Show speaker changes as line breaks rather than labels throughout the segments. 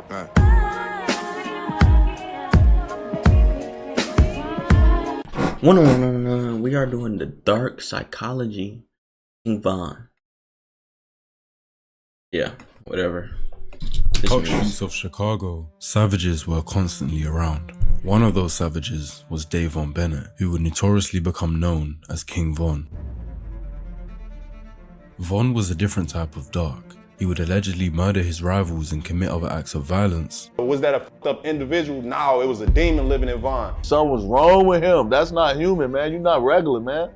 We are doing the dark psychology King Von. Yeah, whatever.
Hot streets of Chicago, savages were constantly around. One of those savages was Davon Bennett, who would notoriously become known as King Von. Von was a different type of dark. He would allegedly murder his rivals and commit other acts of violence.
Was that a fucked up individual? No, it was a demon living in Von.
Something's wrong with him. That's not human, man. You're not regular, man.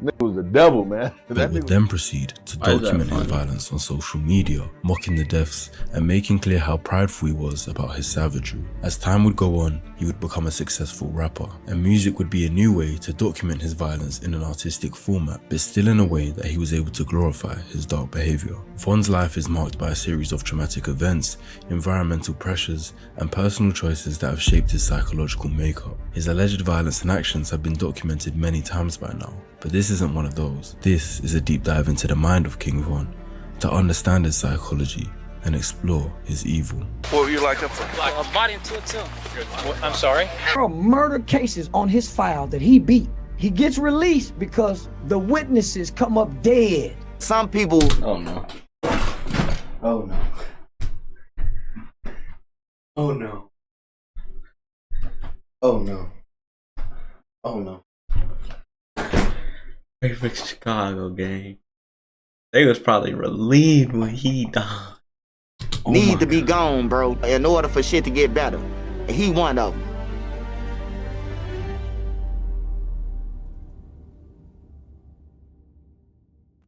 Nigga was the devil, man.
They would then proceed to document his violence on social media, mocking the deaths and making clear how prideful he was about his savagery. As time would go on, he would become a successful rapper, and music would be a new way to document his violence in an artistic format, but still in a way that he was able to glorify his dark behavior. Von's life is marked by a series of traumatic events, environmental pressures, and personal choices that have shaped his psychological makeup. His alleged violence and actions have been documented many times by now, but this isn't one of those. This is a deep dive into the mind of King Von, to understand his psychology and explore his evil.
What would you like up for?
A body and two. I'm sorry?
There are murder cases on his file that he beat. He gets released because the witnesses come up dead.
Some people...
Oh no. Oh no. Oh no. Oh no. Oh no. Perfect Chicago gang. They was probably relieved when he died.
need to be gone, bro, in order for shit to get better. And he one of them.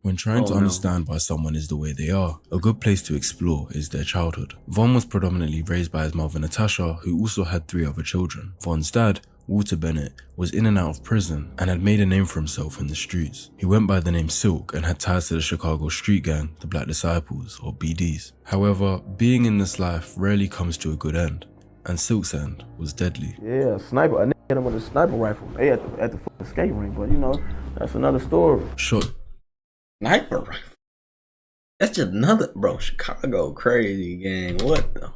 When trying to understand why someone is the way they are, a good place to explore is their childhood. Von was predominantly raised by his mother Natasha, who also had 3 other children. Von's dad, Walter Bennett, was in and out of prison and had made a name for himself in the streets. He went by the name Silk and had ties to the Chicago street gang, the Black Disciples, or BDs. However, being in this life rarely comes to a good end, and Silk's end was deadly.
Yeah, sniper. I hit him with a sniper rifle. They at the fucking skate rink, but you know, that's another story.
Shot.
Sniper rifle. That's just another, bro. Chicago crazy gang. What the?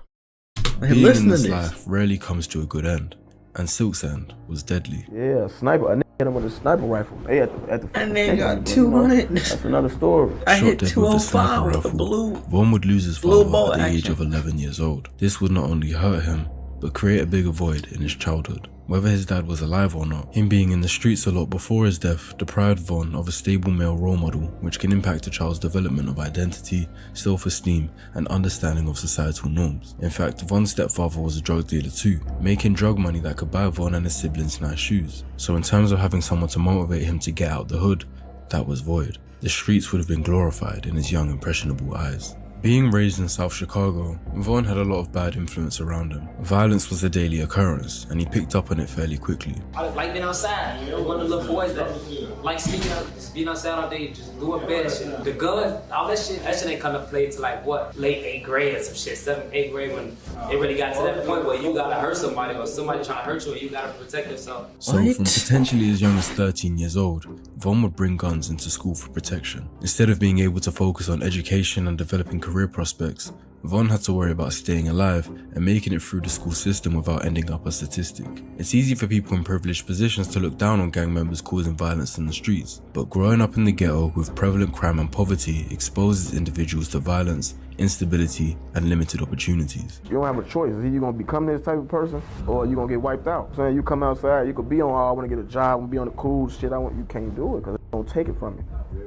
Hey,
being
listen
in this
to
life rarely comes to a good end, and Silk's end was deadly.
Yeah, sniper. I hit him with a sniper rifle. They at the
and
fucking
they
skate
got
rink,
200.
That's another story.
I
Shot
hit
dead with a sniper
205 with a
rifle.
blue.
Von would lose his father
ball
at the age
action.
of 11 years old. This would not only hurt him, but create a bigger void in his childhood. Whether his dad was alive or not, him being in the streets a lot before his death deprived Von of a stable male role model, which can impact a child's development of identity, self-esteem, and understanding of societal norms. In fact, Von's stepfather was a drug dealer too, making drug money that could buy Von and his siblings nice shoes. So in terms of having someone to motivate him to get out the hood, that was void. The streets would have been glorified in his young, impressionable eyes. Being raised in South Chicago, Von had a lot of bad influence around him. Violence was a daily occurrence, and he picked up on it fairly quickly.
I like being outside, you know, one of the little boys that like sneaking out, just being outside all day, just doing bad shit. The gun, all that shit ain't come to play till like what, late 8th grade or some shit, 7th, 8th grade when it really got to that point where you gotta hurt somebody or somebody trying to hurt you and you gotta protect yourself.
So from potentially as young as 13 years old, Von would bring guns into school for protection. Instead of being able to focus on education and developing career prospects, Von had to worry about staying alive and making it through the school system without ending up a statistic. It's easy for people in privileged positions to look down on gang members causing violence in the streets, but growing up in the ghetto with prevalent crime and poverty exposes individuals to violence, instability, and limited opportunities.
You don't have a choice. Either you're gonna become this type of person or you're gonna get wiped out. So you come outside, you could be on, oh, I wanna get a job, I wanna be on the cool shit, you can't do it because they don't take it from you.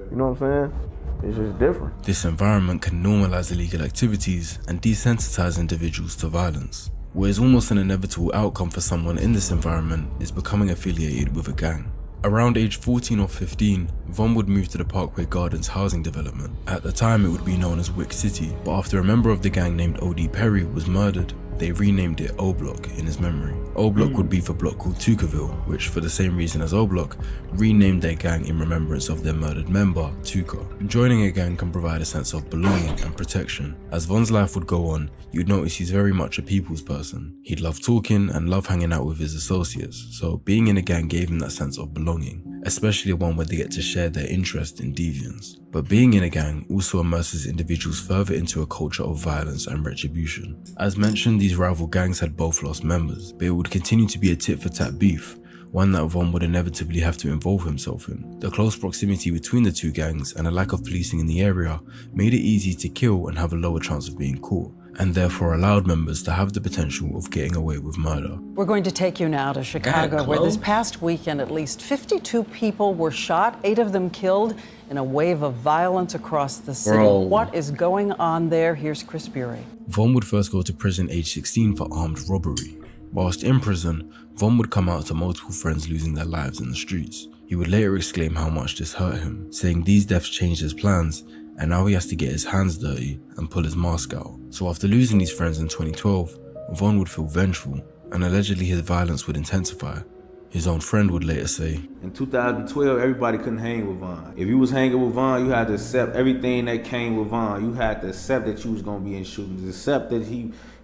You know what I'm saying? It's just different.
This environment can normalize illegal activities and desensitize individuals to violence. What is almost an inevitable outcome for someone in this environment is becoming affiliated with a gang. Around age 14 or 15, Von would move to the Parkway Gardens housing development. At the time it would be known as Wick City, but after a member of the gang named O.D. Perry was murdered, they renamed it O Block in his memory. O Block would be for a block called Tukaville, which for the same reason as O Block, renamed their gang in remembrance of their murdered member, Tuka. Joining a gang can provide a sense of belonging and protection. As Von's life would go on, you'd notice he's very much a people's person. He'd love talking and love hanging out with his associates, so being in a gang gave him that sense of belonging. especially one where they get to share their interest in deviance. But being in a gang also immerses individuals further into a culture of violence and retribution. As mentioned, these rival gangs had both lost members, but it would continue to be a tit-for-tat beef, one that Von would inevitably have to involve himself in. The close proximity between the two gangs and a lack of policing in the area made it easy to kill and have a lower chance of being caught, and therefore allowed members to have the potential of getting away with murder.
We're going to take you now to Chicago, where this past weekend at least 52 people were shot, 8 of them killed in a wave of violence across the city. What is going on there? Here's Chris Bury.
Von would first go to prison age 16 for armed robbery. Whilst in prison, Von would come out to multiple friends losing their lives in the streets. He would later exclaim how much this hurt him, saying these deaths changed his plans and now he has to get his hands dirty and pull his mask out. So after losing these friends in 2012, Von would feel vengeful and allegedly his violence would intensify. His own friend would later say,
in 2012, everybody couldn't hang with Von. If you was hanging with Von, you had to accept everything that came with Von. You had to accept that you was gonna be in shootings, accept that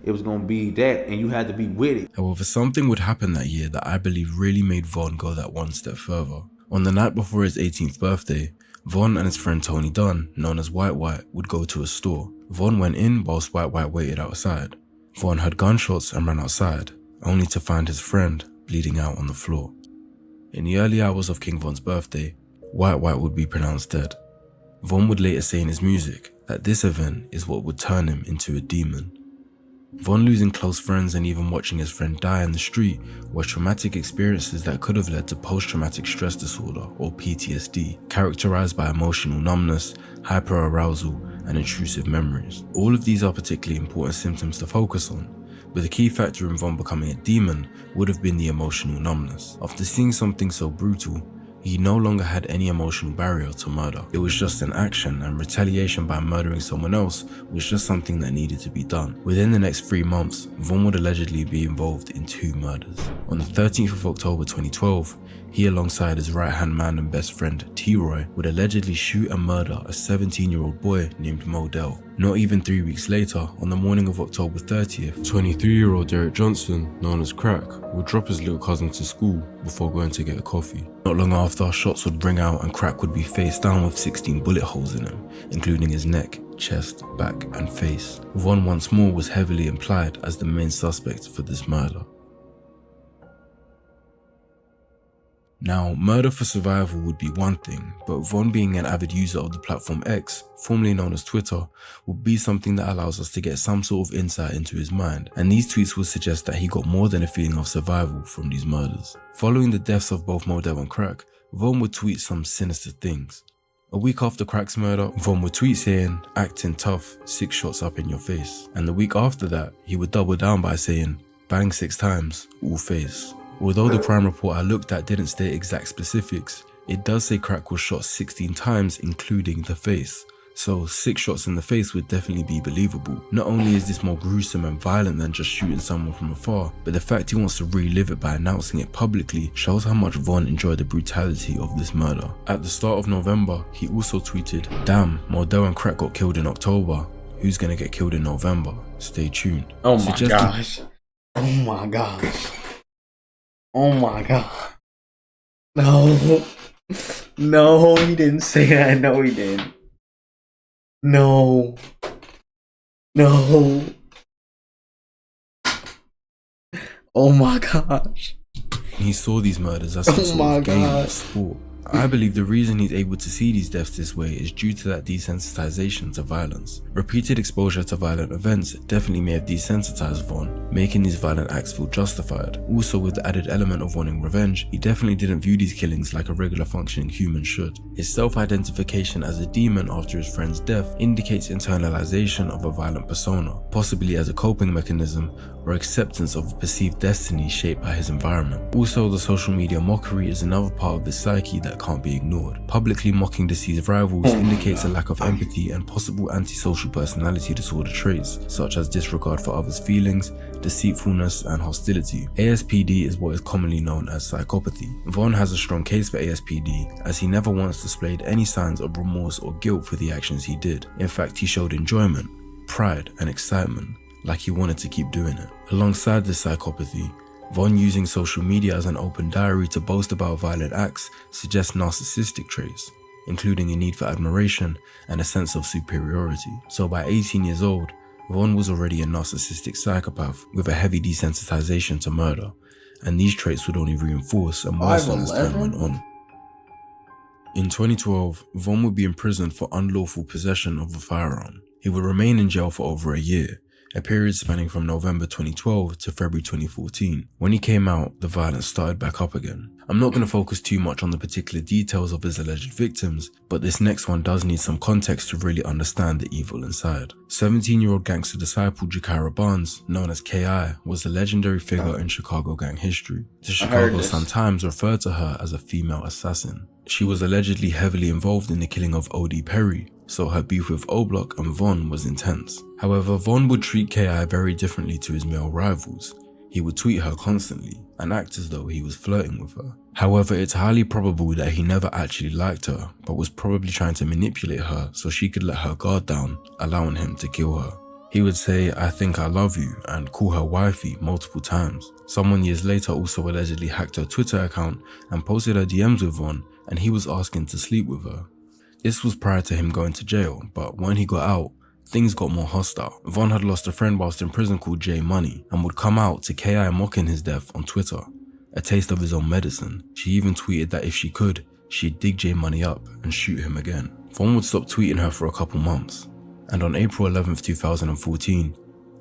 it was gonna be that, and you had to be with it.
However, something would happen that year that I believe really made Von go that one step further. On the night before his 18th birthday, Von and his friend Tony Dunn, known as White White, would go to a store. Von went in whilst White White waited outside. Von heard gunshots and ran outside, only to find his friend bleeding out on the floor. In the early hours of King Von's birthday, White White would be pronounced dead. Von would later say in his music that this event is what would turn him into a demon. Von losing close friends and even watching his friend die in the street were traumatic experiences that could have led to post-traumatic stress disorder or PTSD, characterized by emotional numbness, hyperarousal, and intrusive memories. All of these are particularly important symptoms to focus on, but the key factor in Von becoming a demon would have been the emotional numbness. After seeing something so brutal, he no longer had any emotional barrier to murder. It was just an action, and retaliation by murdering someone else was just something that needed to be done. Within the next 3 months, Von would allegedly be involved in 2 murders. On the 13th of October 2012, he alongside his right-hand man and best friend T-Roy would allegedly shoot and murder a 17-year-old boy named Modell. Not even 3 weeks later, on the morning of October 30th, 23-year-old Derek Johnson, known as Crack, would drop his little cousin to school before going to get a coffee. Not long after, shots would ring out and Crack would be face down with 16 bullet holes in him, including his neck, chest, back, and face. Von once more was heavily implied as the main suspect for this murder. Now, murder for survival would be one thing, but Von being an avid user of the platform X, formerly known as Twitter, would be something that allows us to get some sort of insight into his mind, and these tweets would suggest that he got more than a feeling of survival from these murders. Following the deaths of both Modell and Crack, Von would tweet some sinister things. A week after Crack's murder, Von would tweet saying, "Acting tough, 6 shots up in your face." And the week after that, he would double down by saying, "Bang 6 times, all face." Although the crime report I looked at didn't state exact specifics, it does say Crack was shot 16 times including the face. So 6 shots in the face would definitely be believable. Not only is this more gruesome and violent than just shooting someone from afar, but the fact he wants to relive it by announcing it publicly shows how much Von enjoyed the brutality of this murder. At the start of November, he also tweeted, "Damn, Modell and Crack got killed in October. Who's gonna get killed in November? Stay tuned."
Oh my gosh. Oh my gosh. Oh my god. No. No, he didn't say that. No, he didn't. No. No. Oh my gosh.
He saw these murders as some sort of game or sport. I believe the reason he's able to see these deaths this way is due to that desensitization to violence. Repeated exposure to violent events definitely may have desensitized Von, making these violent acts feel justified. Also, with the added element of wanting revenge, he definitely didn't view these killings like a regular functioning human should. His self-identification as a demon after his friend's death indicates internalization of a violent persona, possibly as a coping mechanism or acceptance of a perceived destiny shaped by his environment. Also, the social media mockery is another part of the psyche that can't be ignored. Publicly mocking deceased rivals indicates a lack of empathy and possible antisocial personality disorder traits, such as disregard for others' feelings, deceitfulness, and hostility. ASPD is what is commonly known as psychopathy. Von has a strong case for ASPD, as he never once displayed any signs of remorse or guilt for the actions he did. In fact, he showed enjoyment, pride, and excitement, like he wanted to keep doing it. Alongside this psychopathy, Von using social media as an open diary to boast about violent acts suggests narcissistic traits, including a need for admiration and a sense of superiority. So by 18 years old, Von was already a narcissistic psychopath with a heavy desensitization to murder, and these traits would only reinforce and worsen as time went on. In 2012, Von would be imprisoned for unlawful possession of a firearm. He would remain in jail for over a year, a period spanning from November 2012 to February 2014. When he came out, the violence started back up again. I'm not going to focus too much on the particular details of his alleged victims, but this next one does need some context to really understand the evil inside. 17-year-old gangster disciple Jakira Barnes, known as K.I., was a legendary figure in Chicago gang history. The Chicago Sun-Times referred to her as a female assassin. She was allegedly heavily involved in the killing of O.D. Perry, so her beef with O-Block and Von was intense. However, Von would treat K.I. very differently to his male rivals. He would tweet her constantly and act as though he was flirting with her. However, it's highly probable that he never actually liked her, but was probably trying to manipulate her so she could let her guard down, allowing him to kill her. He would say, "I think I love you," and call her wifey multiple times. Someone years later also allegedly hacked her Twitter account and posted her DMs with Von, and he was asking to sleep with her. This was prior to him going to jail, but when he got out, things got more hostile. Von had lost a friend whilst in prison called J Money, and would come out to K.I. mocking his death on Twitter. A taste of his own medicine. She even tweeted that if she could, she'd dig J Money up and shoot him again. Von would stop tweeting her for a couple months, and on April 11th, 2014,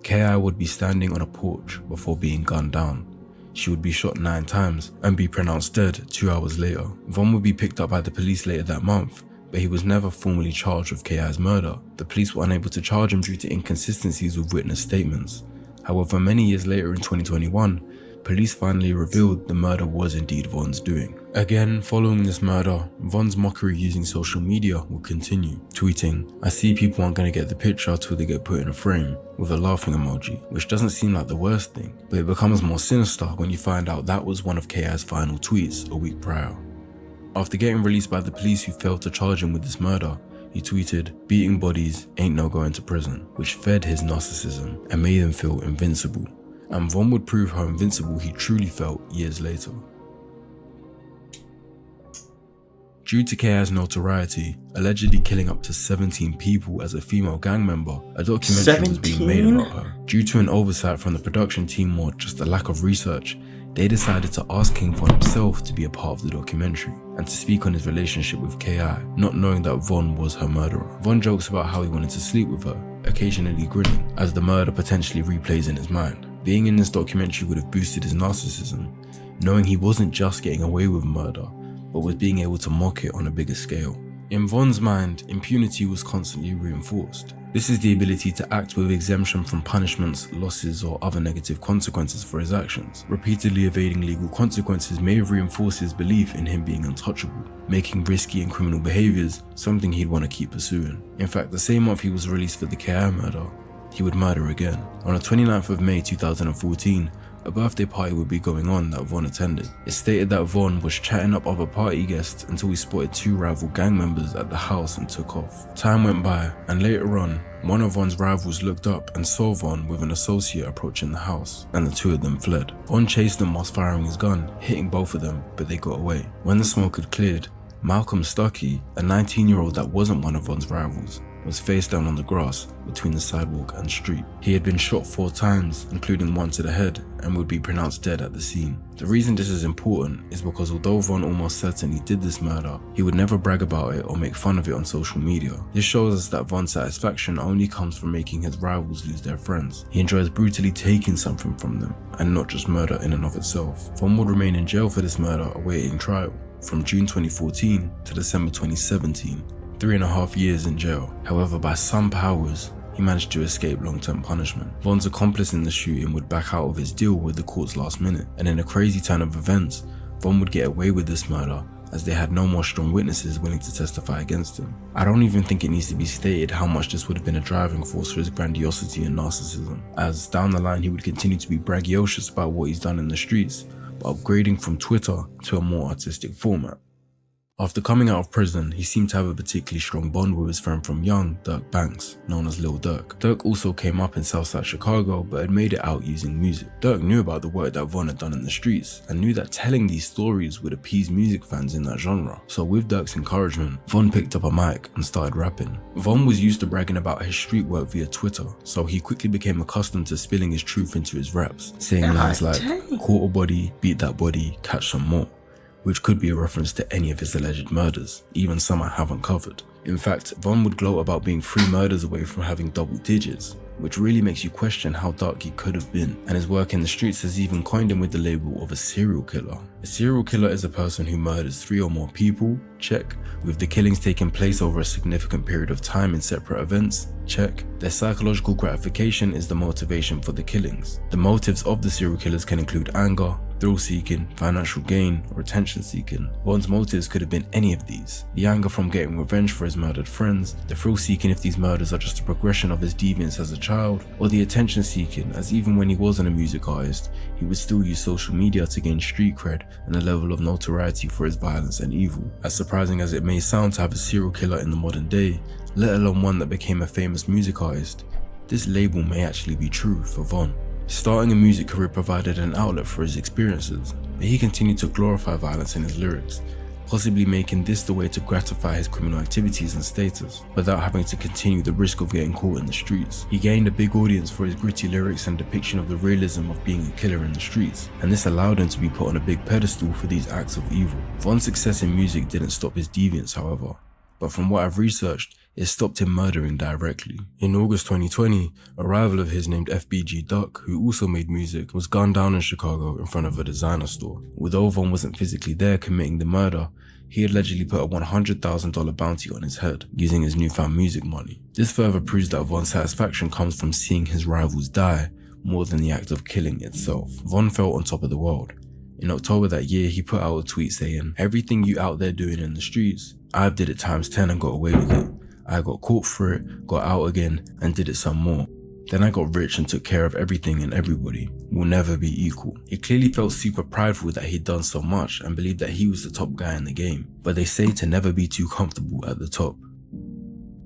K.I. would be standing on a porch before being gunned down. She would be shot 9 times and be pronounced dead 2 hours later. Von would be picked up by the police later that month, but he was never formally charged with K.I.'s murder. The police were unable to charge him due to inconsistencies with witness statements. However, many years later in 2021, police finally revealed the murder was indeed Von's doing. Again, following this murder, Von's mockery using social media would continue, tweeting, "I see people aren't going to get the picture till they get put in a frame," with a laughing emoji, which doesn't seem like the worst thing, but it becomes more sinister when you find out that was one of K.I.'s final tweets a week prior. After getting released by the police who failed to charge him with this murder, he tweeted, "Beating bodies ain't no going to prison," which fed his narcissism and made him feel invincible. And Von would prove how invincible he truly felt years later. Due to K.I.'s notoriety, allegedly killing up to 17 people as a female gang member, a documentary was being made about her. Due to an oversight from the production team or just a lack of research, they decided to ask King Von himself to be a part of the documentary and to speak on his relationship with K.I., not knowing that Von was her murderer. Von jokes about how he wanted to sleep with her, occasionally grinning, as the murder potentially replays in his mind. Being in this documentary would have boosted his narcissism, knowing he wasn't just getting away with murder, but was being able to mock it on a bigger scale. In Von's mind, impunity was constantly reinforced. This is the ability to act with exemption from punishments, losses, or other negative consequences for his actions. Repeatedly evading legal consequences may have reinforced his belief in him being untouchable, making risky and criminal behaviors something he'd want to keep pursuing. In fact, the same month he was released for the K.I. murder, he would murder again. On the 29th of May 2014, a birthday party would be going on that Von attended. It's stated that Von was chatting up other party guests until he spotted 2 rival gang members at the house and took off. Time went by, and later on, one of Von's rivals looked up and saw Von with an associate approaching the house, and the 2 of them fled. Von chased them whilst firing his gun, hitting both of them, but they got away. When the smoke had cleared, Malcolm Stuckey, a 19-year-old that wasn't one of Von's rivals, was face down on the grass between the sidewalk and street. He had been shot 4 times, including one to the head, and would be pronounced dead at the scene. The reason this is important is because although Von almost certainly did this murder, he would never brag about it or make fun of it on social media. This shows us that Von's satisfaction only comes from making his rivals lose their friends. He enjoys brutally taking something from them, and not just murder in and of itself. Von would remain in jail for this murder awaiting trial, from June 2014 to December 2017. 3.5 years in jail. However, by some powers, he managed to escape long-term punishment. Von's accomplice in the shooting would back out of his deal with the courts last minute, and in a crazy turn of events, Von would get away with this murder as they had no more strong witnesses willing to testify against him. I don't even think it needs to be stated how much this would have been a driving force for his grandiosity and narcissism, as down the line he would continue to be braggadocious about what he's done in the streets, but upgrading from Twitter to a more artistic format. After coming out of prison, he seemed to have a particularly strong bond with his friend from young, Dirk Banks, known as Lil Durk. Dirk also came up in Southside Chicago, but had made it out using music. Dirk knew about the work that Von had done in the streets, and knew that telling these stories would appease music fans in that genre. So with Dirk's encouragement, Von picked up a mic and started rapping. Von was used to bragging about his street work via Twitter, so he quickly became accustomed to spilling his truth into his raps, saying lines like, "Caught a body, beat that body, catch some more," which could be a reference to any of his alleged murders, even some I haven't covered. In fact, Von would gloat about being 3 murders away from having double digits, which really makes you question how dark he could have been, and his work in the streets has even coined him with the label of a serial killer. A serial killer is a person who murders 3 or more people, check, with the killings taking place over a significant period of time in separate events, check. Their psychological gratification is the motivation for the killings. The motives of the serial killers can include anger, thrill-seeking, financial gain, or attention-seeking. Von's motives could have been any of these. The anger from getting revenge for his murdered friends, the thrill-seeking if these murders are just a progression of his deviance as a child, or the attention-seeking as even when he wasn't a music artist, he would still use social media to gain street cred and a level of notoriety for his violence and evil. As surprising as it may sound to have a serial killer in the modern day, let alone one that became a famous music artist, this label may actually be true for Von. Starting a music career provided an outlet for his experiences, but he continued to glorify violence in his lyrics, possibly making this the way to gratify his criminal activities and status, without having to continue the risk of getting caught in the streets. He gained a big audience for his gritty lyrics and depiction of the realism of being a killer in the streets, and this allowed him to be put on a big pedestal for these acts of evil. Von's success in music didn't stop his deviance, however, but from what I've researched, it stopped him murdering directly. In August 2020, a rival of his named FBG Duck, who also made music, was gunned down in Chicago in front of a designer store. Although Von wasn't physically there committing the murder, he allegedly put a $100,000 bounty on his head, using his newfound music money. This further proves that Von's satisfaction comes from seeing his rivals die, more than the act of killing itself. Von felt on top of the world. In October that year, he put out a tweet saying, "Everything you out there doing in the streets, I've did it times 10 and got away with it. I got caught for it, got out again, and did it some more. Then I got rich and took care of everything and everybody. We'll never be equal." He clearly felt super prideful that he'd done so much and believed that he was the top guy in the game. But they say to never be too comfortable at the top.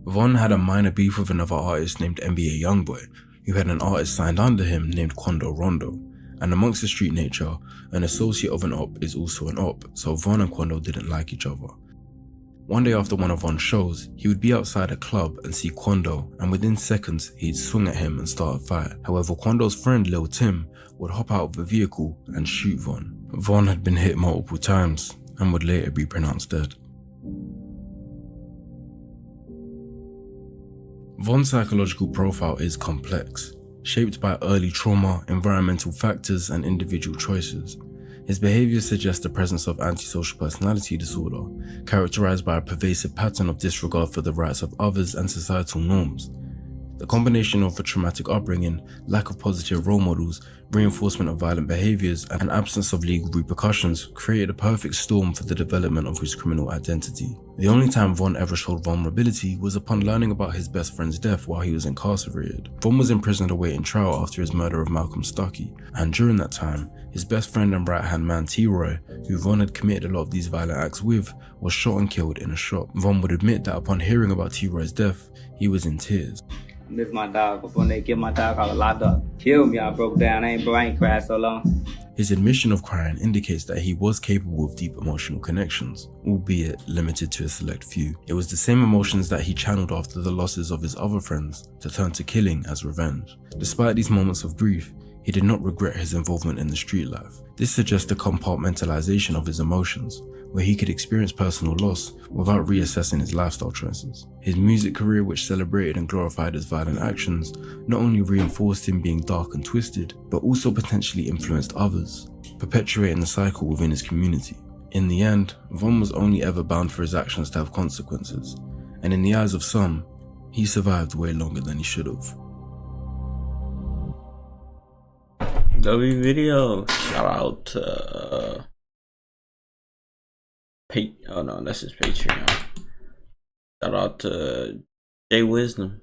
Von had a minor beef with another artist named NBA Youngboy, who had an artist signed under him named Quando Rondo. And amongst the street nature, an associate of an op is also an op, so Von and Quando didn't like each other. One day after one of Von's shows, he would be outside a club and see Quando, and within seconds, he'd swing at him and start a fight. However, Quando's friend Lil Tim would hop out of the vehicle and shoot Von. Von had been hit multiple times and would later be pronounced dead. Von's psychological profile is complex, shaped by early trauma, environmental factors, and individual choices. His behaviors suggest the presence of antisocial personality disorder, characterized by a pervasive pattern of disregard for the rights of others and societal norms. The combination of a traumatic upbringing, lack of positive role models, reinforcement of violent behaviors, and absence of legal repercussions created a perfect storm for the development of his criminal identity. The only time Von ever showed vulnerability was upon learning about his best friend's death while he was incarcerated. Von was imprisoned awaiting trial after his murder of Malcolm Stuckey, and during that time, his best friend and right-hand man T-Roy, who Von had committed a lot of these violent acts with, was shot and killed in a shop. Von would admit that upon hearing about T-Roy's death, he was in tears.
Miss my dog, but when they get my dog, I was locked up. Killed me, I broke down. I ain't cried so long.
His admission of crying indicates that he was capable of deep emotional connections, albeit limited to a select few. It was the same emotions that he channeled after the losses of his other friends to turn to killing as revenge. Despite these moments of grief, he did not regret his involvement in the street life. This suggests a compartmentalization of his emotions, where he could experience personal loss without reassessing his lifestyle choices. His music career, which celebrated and glorified his violent actions, not only reinforced him being dark and twisted, but also potentially influenced others, perpetuating the cycle within his community. In the end, Von was only ever bound for his actions to have consequences, and in the eyes of some, he survived way longer than he should have.
W video, shout out to oh no, that's his Patreon. Shout out to Jay Wisdom.